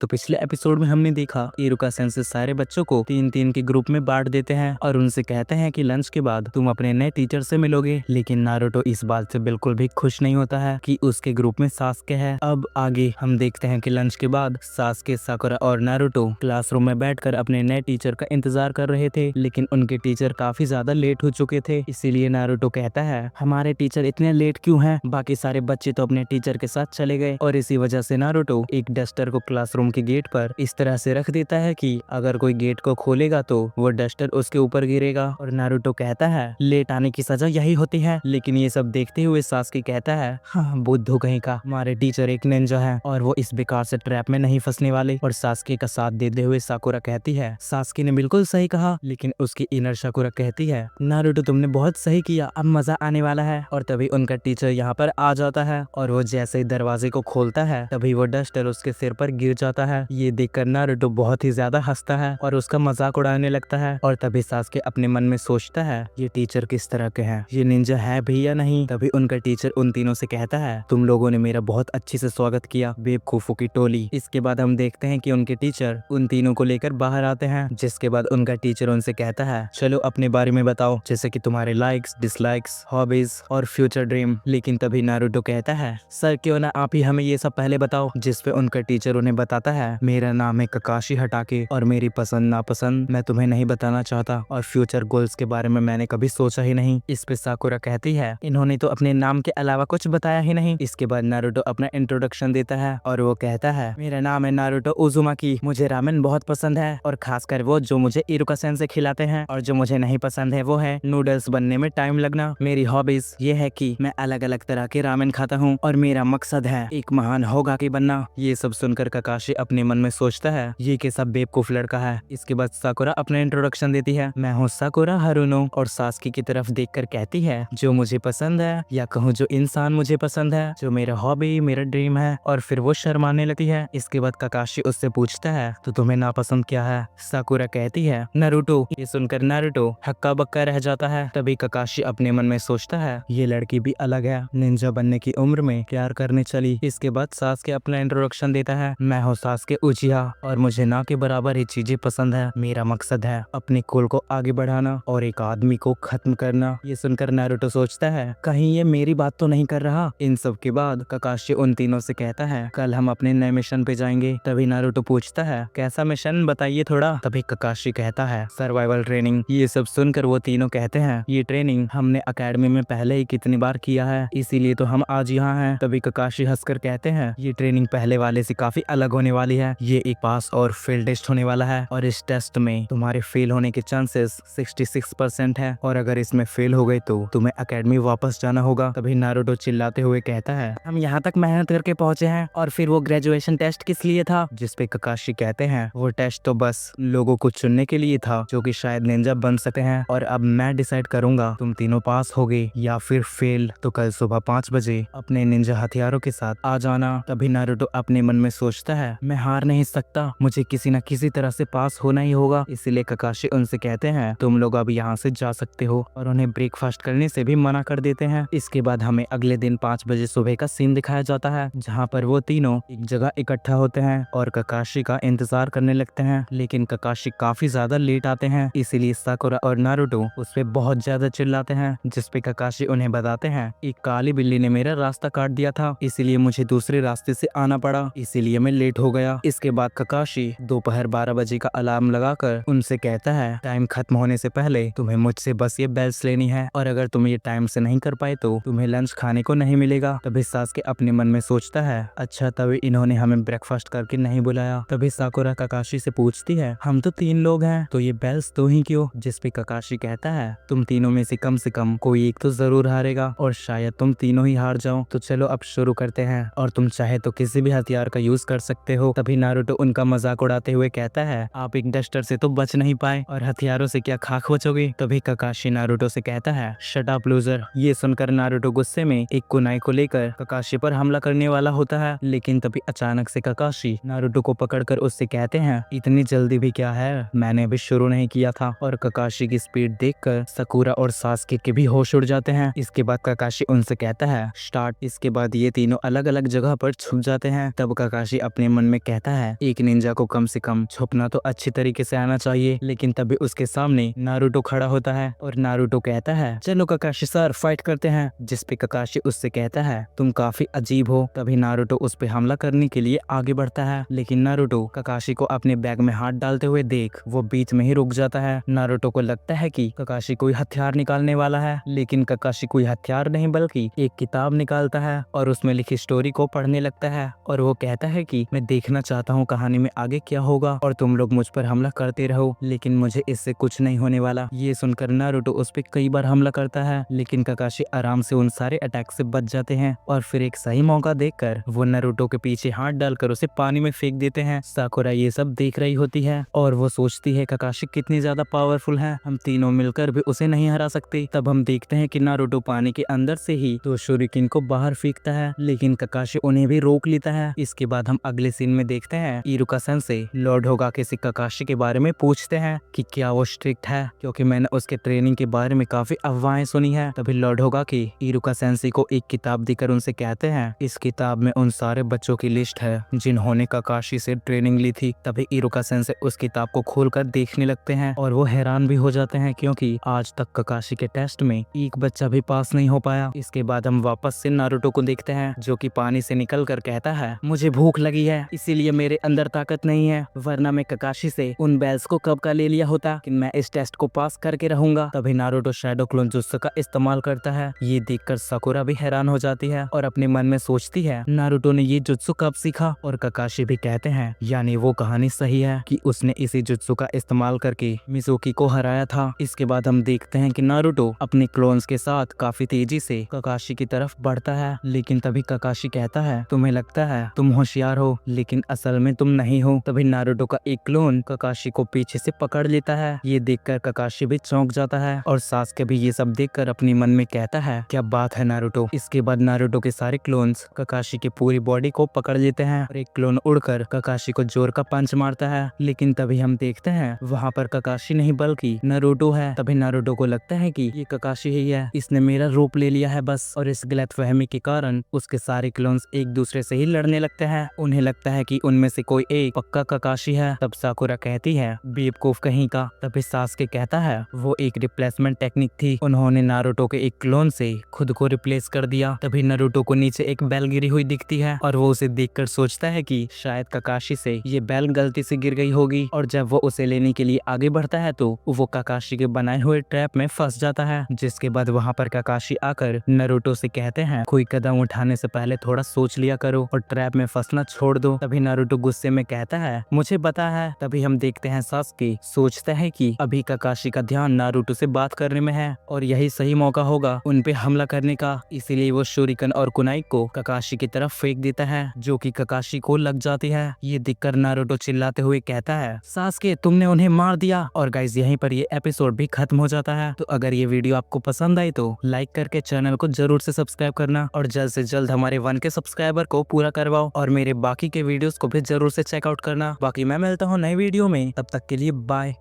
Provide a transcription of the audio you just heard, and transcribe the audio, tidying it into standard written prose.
तो पिछले एपिसोड में हमने देखा इरुका सेंसेई सारे बच्चों को तीन तीन के ग्रुप में बांट देते हैं और उनसे कहते हैं कि लंच के बाद तुम अपने नए टीचर से मिलोगे। लेकिन नारुतो इस बात से बिल्कुल भी खुश नहीं होता है कि उसके ग्रुप में सास्के है। अब आगे हम देखते हैं कि लंच के बाद सास्के, साकुरा और नारुतो क्लासरूम में बैठकर अपने नए टीचर का इंतजार कर रहे थे, लेकिन उनके टीचर काफी ज्यादा लेट हो चुके थे। इसीलिए नारुतो कहता है हमारे टीचर इतने लेट क्यों हैं? बाकी सारे बच्चे तो अपने टीचर के साथ चले गए। और इसी वजह से नारुतो एक डस्टर को क्लासरूम के गेट पर इस तरह से रख देता है कि अगर कोई गेट को खोलेगा तो वो डस्टर उसके ऊपर गिरेगा। और नारुतो कहता है लेट आने की सजा यही होती है। लेकिन ये सब देखते हुए सास्के कहता है हाँ बुद्धू कहीं का, हमारे टीचर एक निंजा है और वो इस बेकार से ट्रैप में नहीं फंसने वाले। और सास्के का साथ देते हुए साकुरा कहती है सास्के ने बिल्कुल सही कहा। लेकिन उसकी इनर साकुरा कहती है नारुतो तुमने बहुत सही किया, अब मजा आने वाला है। और तभी उनका टीचर यहाँ पर आ जाता है और वो जैसे ही दरवाजे को खोलता है तभी वो डस्टर उसके सिर पर गिर जाता है। ये देखकर नारुतो बहुत ही ज्यादा हंसता है और उसका मजाक उड़ाने लगता है। और तभी सास्के अपने मन में सोचता है ये टीचर किस तरह के हैं, ये निंजा है भी या नहीं। तभी उनका टीचर उन तीनों से कहता है तुम लोगों ने मेरा बहुत अच्छे से स्वागत किया बेवकूफों की टोली। इसके बाद हम देखते हैं कि उनके टीचर उन तीनों को लेकर बाहर आते हैं, जिसके बाद उनका टीचर उनसे कहता है चलो अपने बारे में बताओ, जैसे कि तुम्हारे लाइक्स, डिसलाइक्स, हॉबीज और फ्यूचर ड्रीम। लेकिन तभी नारुतो कहता है सर क्यों ना आप ही हमें ये सब पहले बताओ। जिस पे उनका टीचर उन्हें बताता है मेरा नाम है ककाशी हटाके और मेरी पसंद नापसंद मैं तुम्हें नहीं बताना चाहता और फ्यूचर गोल्स के बारे में मैंने कभी सोचा ही नहीं। इस पे साकुरा कहती है इन्होंने तो अपने नाम के अलावा कुछ बताया ही नहीं। इसके बाद नारुतो अपना इंट्रोडक्शन देता है और वो कहता है मेरा नाम है नारुतो उजुमाकी, मुझे रामेन बहुत पसंद है और खासकर वो जो मुझे इरुका सेंसेई खिलाते हैं, और जो मुझे नहीं पसंद है वो है नूडल्स बनने में टाइम लगना। मेरी हॉबीज ये है कि मैं अलग अलग तरह के रामेन खाता हूँ और मेरा मकसद है एक महान होगाकी बनना। ये सब सुनकर ककाशी अपने मन में सोचता है ये कैसा बेवकूफ लड़का है। इसके बाद साकुरा अपना इंट्रोडक्शन देती है मैं हूँ साकुरा हारुनो और सास्की की तरफ देखकर कहती है जो मुझे पसंद है या कहूँ जो इंसान मुझे पसंद है, जो मेरा हॉबी मेरा ड्रीम है। और फिर वो शर्माने लगती है। इसके बाद ककाशी उससे पूछता है तो तुम्हें नापसंद क्या है? साकुरा कहती है नारुतो। ये सुनकर नारुतो हक्का बक्का रह जाता है। तभी ककाशी अपने मन में सोचता है ये लड़की भी अलग है, निंजा बनने की उम्र में प्यार करने चली। इसके बाद सास्के अपना इंट्रोडक्शन देता है मैं हूँ सास्के उचिहा और मुझे ना के बराबर ही चीजें पसंद है। मेरा मकसद है अपने कुल को आगे बढ़ाना और एक आदमी को खत्म करना। ये सुनकर नारुतो सोचता है कहीं ये मेरी बात तो नहीं कर रहा। इन सब के बाद ककाशी उन तीनों से कहता है कल हम अपने नए मिशन पे जाएंगे। तभी नारुतो पूछता है कैसा मिशन बताइए थोड़ा। तभी ककाशी कहता है सर्वाइवल ट्रेनिंग। ये सब सुनकर वो तीनों कहते हैं ये ट्रेनिंग हमने अकेडमी में पहले ही कितनी बार किया है, इसीलिए तो हम आज यहाँ हैं। तभी ककाशी हंसकर कहते हैं ये ट्रेनिंग पहले वाले से काफी अलग होने वाली है। ये एक पास और फेल टेस्ट होने वाला है और इस टेस्ट में तुम्हारे फेल होने के चांसेस 66% है और अगर इसमें फेल हो गए तो तुम्हें अकेडमी वापस जाना होगा। तभी नारुतो चिल्लाते हुए कहता है हम यहाँ तक मेहनत करके पहुँचे हैं और फिर वो ग्रेजुएशन टेस्ट किस लिए था? जिस पे ककाशी कहते हैं वो टेस्ट तो बस लोगों को चुनने के लिए था जो कि शायद निंजा बन सकते हैं और अब मैं डिसाइड करूंगा तुम तीनों पास होगे या फिर फेल। तो कल सुबह 5 बजे अपने निंजा हथियारों के साथ आ जाना। तभी नारुतो अपने मन में सोचता है मैं हार नहीं सकता, मुझे किसी न किसी तरह से पास होना ही होगा। इसीलिए ककाशी उनसे कहते हैं तुम लोग अब यहाँ से जा सकते हो और उन्हें ब्रेकफास्ट करने से भी मना कर देते हैं। इसके बाद हमें अगले दिन 5 बजे सुबह का सीन दिखाया जाता है जहाँ पर वो तीनों एक जगह इकट्ठा होते हैं और ककाशी का इंतजार करने लगते हैं। लेकिन ककाशी काफी ज्यादा लेट आते हैं, इसीलिए साकुरा और नारुतो उस पे बहुत ज्यादा चिल्लाते हैं। जिसपे ककाशी उन्हें बताते हैं एक काली बिल्ली ने मेरा रास्ता काट दिया था, इसीलिए मुझे दूसरे रास्ते से आना पड़ा, इसीलिए मैं लेट हो गया। इसके बाद ककाशी दोपहर 12 बजे का अलार्म लगाकर उनसे कहता है टाइम खत्म होने से पहले तुम्हें मुझसे बस ये बेल्स लेनी है और अगर तुम ये टाइम से नहीं कर पाए तो तुम्हें लंच खाने को नहीं मिलेगा। तभी सास्के अपने मन में सोचता है अच्छा तभी इन्होंने हमें ब्रेकफास्ट करके नहीं बुलाया। तभी साकुरा ककाशी से पूछती है हम तो 3 लोग हैं तो ये बेल्स दो ही क्यों? जिसपे ककाशी कहता है तुम तीनों में से कम कोई एक तो जरूर हारेगा और शायद तुम तीनों ही हार जाओ। तो चलो अब शुरू करते हैं और तुम चाहे तो किसी भी हथियार का यूज कर सकते हो। तभी नारुतो उनका मजाक उड़ाते हुए कहता है आप एक डस्टर से तो बच नहीं पाए और हथियारों से क्या खाक बचोगे? तभी ककाशी नारुतो से कहता है शट अप लूजर। ये सुनकर नारुतो गुस्से में एक कुनाई को लेकर ककाशी पर हमला करने वाला होता है। लेकिन तभी अचानक से ककाशी नारुतो को पकड़कर उससे कहते हैं इतनी जल्दी भी क्या है, मैंने अभी शुरू नहीं किया था। और ककाशी की स्पीड देखकर साकुरा और सास्के के भी होश उड़ जाते हैं। इसके बाद ककाशी उनसे कहता है स्टार्ट। इसके बाद ये तीनों अलग अलग जगह पर छुप जाते हैं। तब ककाशी अपने मन में कहता है एक निंजा को कम से कम छुपना तो अच्छी तरीके से आना चाहिए। लेकिन तभी उसके सामने नारुतो खड़ा होता है और नारुतो कहता है चलो ककाशी सर फाइट करते हैं, जिस पे ककाशी उससे कहता है तुम काफी अजीब हो। तभी नारुतो उस पे हमला करने के लिए आगे बढ़ता है, लेकिन नारुतो ककाशी को अपने बैग में हाथ डालते हुए देख वो बीच में ही रुक जाता है। नारुतो को लगता है कि ककाशी कोई हथियार निकालने वाला है, लेकिन ककाशी कोई हथियार नहीं बल्कि एक किताब निकालता है और उसमें लिखी स्टोरी को पढ़ने लगता है और वो कहता है कि मैं देखना चाहता हूँ कहानी में आगे क्या होगा और तुम लोग मुझ पर हमला करते रहो, लेकिन मुझे इससे कुछ नहीं होने वाला। ये सुनकर नारुतो उस पर कई बार हमला करता है, लेकिन ककाशी आराम से उन सारे अटैक से बच जाते हैं और फिर एक सही मौका देखकर वो नारुतो के पीछे हाथ डालकर उसे पानी में फेंक देते हैं। साकुरा ये सब देख रही होती है और वो सोचती है ककाशी कितनी ज्यादा पावरफुल है, हम तीनों मिलकर भी उसे नहीं हरा सकते। तब हम देखते हैं कि नारुतो पानी के अंदर से ही तो शूरिकेन को बाहर फेंकता है, लेकिन ककाशी उन्हें भी रोक लेता है। इसके बाद हम अगले सीन में देखते हैं इरुका सेंसेई लॉर्ड होगाके से ककाशी के बारे में पूछते हैं कि क्या वो स्ट्रिक्ट है, क्योंकि मैंने उसके ट्रेनिंग के बारे में काफी अफवाहें सुनी है। तभी लॉर्ड होगाके इरुका सेंसेई को एक किताब देकर उनसे कहते हैं इस किताब में उन सारे बच्चों की लिस्ट है जिन्होंने ककाशी से ट्रेनिंग ली थी। तभी इरुका सेंसेई उस किताब को खोलकर देखने लगते हैं और वो हैरान भी हो जाते हैं क्योंकि आज तक ककाशी के टेस्ट में एक बच्चा भी पास नहीं हो पाया। इसके बाद हम वापस से नारुतो को देखते हैं जो कि पानी से निकल कर कहता है मुझे भूख लगी है, इसीलिए मेरे अंदर ताकत नहीं है, वरना मैं ककाशी से उन बेल्स को कब का ले लिया होता कि मैं इस टेस्ट को पास करके रहूंगा। तभी नारुतो शैडो क्लोन जुत्सु का इस्तेमाल करता है। ये देखकर साकुरा भी हैरान हो जाती है और अपने मन में सोचती है नारुतो ने ये जुत्सु कब सीखा, और ककाशी भी कहते हैं यानी वो कहानी सही है कि उसने इसी जुत्सु का इस्तेमाल करके मिज़ुकी को हराया था। इसके बाद हम देखते हैं कि नारुतो अपने क्लोन्स के साथ काफी तेजी से ककाशी की तरफ बढ़ता है, लेकिन तभी ककाशी कहता है तुम्हें लगता है तुम होशियार हो, लेकिन असल में तुम नहीं हो। तभी नारुतो का एक क्लोन ककाशी को पीछे से पकड़ लेता है। ये देखकर ककाशी भी चौंक जाता है और सास्के भी ये सब देखकर अपनी मन में कहता है क्या बात है नारुतो। इसके बाद नारुतो के सारे क्लोन्स ककाशी की पूरी बॉडी को पकड़ लेते हैं और एक क्लोन उड़कर ककाशी को जोर का पंच मारता है, लेकिन तभी हम देखते हैं वहाँ पर ककाशी नहीं बल्कि नारुतो है। तभी नारुतो को लगता है कि ये ककाशी ही है, इसने मेरा रूप ले लिया है बस, और इस गलतफहमी के कारण उसके सारे क्लोन्स एक दूसरे से ही लड़ने लगते हैं। उन्हें लगता है कि उनमें से कोई एक पक्का ककाशी है। तब साकुरा कहती है बेवकूफ कहीं का। तभी सास्के कहता है वो एक रिप्लेसमेंट टेक्निक थी, उन्होंने नारुतो के एक क्लोन से खुद को रिप्लेस कर दिया। तभी नारुतो को नीचे एक बेल गिरी हुई दिखती है और वो उसे देखकर सोचता है कि शायद ककाशी से ये बेल गलती से गिर गई होगी, और जब वो उसे लेने के लिए आगे बढ़ता है तो वो ककाशी के बनाए हुए ट्रैप में फंस जाता है। जिसके बाद वहाँ पर ककाशी आकर नारुतो से कहते हैं कोई कदम उठाने से पहले थोड़ा सोच लिया करो और ट्रैप में फंसना छोड़ दो। तभी नारुतो गुस्से में कहता है मुझे पता है। तभी हम देखते हैं सास्के सोचता है कि अभी ककाशी का ध्यान नारुतो से बात करने में है और यही सही मौका होगा उन पे हमला करने का, इसीलिए वो शूरिकन और कुनाई को ककाशी की तरफ फेंक देता है जो कि ककाशी को लग जाती है। ये देखकर नारुतो चिल्लाते हुए कहता है सास्के तुमने उन्हें मार दिया। और गाइस यहीं पर ये एपिसोड भी खत्म हो जाता है। तो अगर ये वीडियो आपको पसंद आई तो लाइक करके चैनल को जरूर से सब्सक्राइब करना और जल्द से जल्द हमारे 1K सब्सक्राइबर को पूरा करवाओ और मेरे बाकी के वीडियोस को भी जरूर से चेकआउट करना। बाकी मैं मिलता हूँ नए वीडियो में, तब तक के लिए बाय।